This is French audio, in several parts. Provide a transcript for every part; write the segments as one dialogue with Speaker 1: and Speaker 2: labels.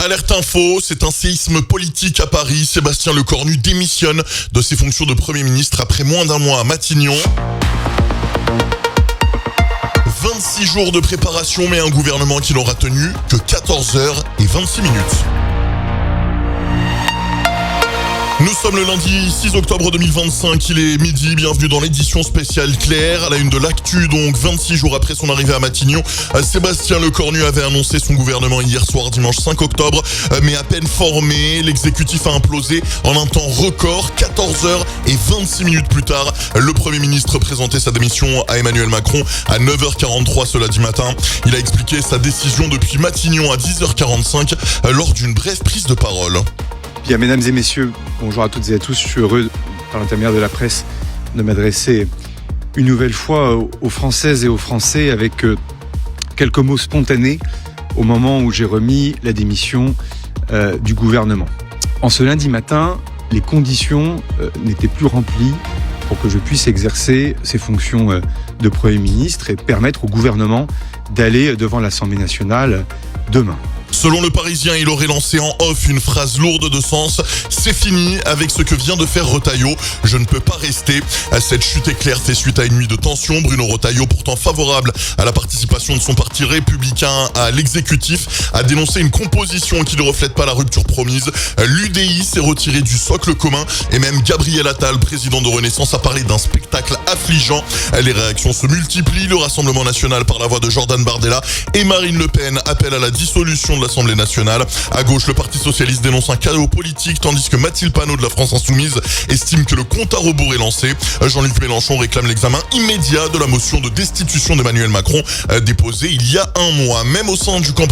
Speaker 1: Alerte info, c'est un séisme politique à Paris. Sébastien Lecornu démissionne de ses fonctions de Premier ministre après moins d'un mois à Matignon. 26 jours de préparation, mais un gouvernement qui n'aura tenu que 14h26 minutes. Nous sommes le lundi 6 octobre 2025, il est midi, bienvenue dans l'édition spéciale Claire. À la une de l'actu, donc 26 jours après son arrivée à Matignon, Sébastien Lecornu avait annoncé son gouvernement hier soir, dimanche 5 octobre, mais à peine formé, l'exécutif a implosé en un temps record. 14h26 minutes plus tard, le Premier ministre présentait sa démission à Emmanuel Macron à 9h43 ce lundi matin. Il a expliqué sa décision depuis Matignon à 10h45 lors d'une brève prise de parole.
Speaker 2: Bien, mesdames et messieurs, bonjour à toutes et à tous. Je suis heureux, par l'intermédiaire de la presse, de m'adresser une nouvelle fois aux Françaises et aux Français avec quelques mots spontanés au moment où j'ai remis la démission du gouvernement. En ce lundi matin, les conditions n'étaient plus remplies pour que je puisse exercer ces fonctions de Premier ministre et permettre au gouvernement d'aller devant l'Assemblée nationale demain.
Speaker 1: Selon le Parisien, il aurait lancé en off une phrase lourde de sens. C'est fini avec ce que vient de faire Retailleau. Je ne peux pas rester. Cette chute éclair fait suite à une nuit de tension. Bruno Retailleau, pourtant favorable à la participation de son parti républicain à l'exécutif, a dénoncé une composition qui ne reflète pas la rupture promise. L'UDI s'est retiré du socle commun et même Gabriel Attal, président de Renaissance, a parlé d'un spectacle affligeant. Les réactions se multiplient. Le Rassemblement national, par la voix de Jordan Bardella et Marine Le Pen, appelle à la dissolution de l'Assemblée nationale. À gauche, le Parti socialiste dénonce un chaos politique, tandis que Mathilde Panot de la France insoumise estime que le compte à rebours est lancé. Jean-Luc Mélenchon réclame l'examen immédiat de la motion de destitution d'Emmanuel Macron, déposée il y a un mois. Même au sein du camp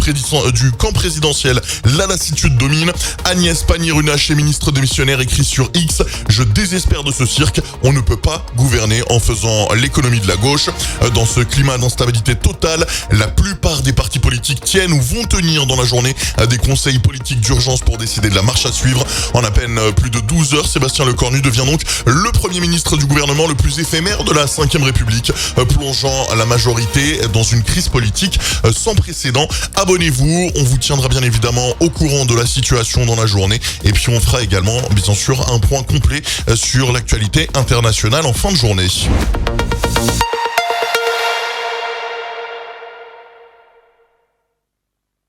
Speaker 1: présidentiel, la lassitude domine. Agnès Pannier-Runacher, ministre démissionnaire, écrit sur X: « Je désespère de ce cirque, on ne peut pas gouverner en faisant l'économie de la gauche ». Dans ce climat d'instabilité totale, la plupart des partis politiques tiennent ou vont tenir dans la journée à des conseils politiques d'urgence pour décider de la marche à suivre. En à peine plus de 12 heures, Sébastien Lecornu devient donc le Premier ministre du gouvernement le plus éphémère de la Ve République, plongeant la majorité dans une crise politique sans précédent. Abonnez-vous, on vous tiendra bien évidemment au courant de la situation dans la journée et puis on fera également bien sûr un point complet sur l'actualité internationale en fin de journée.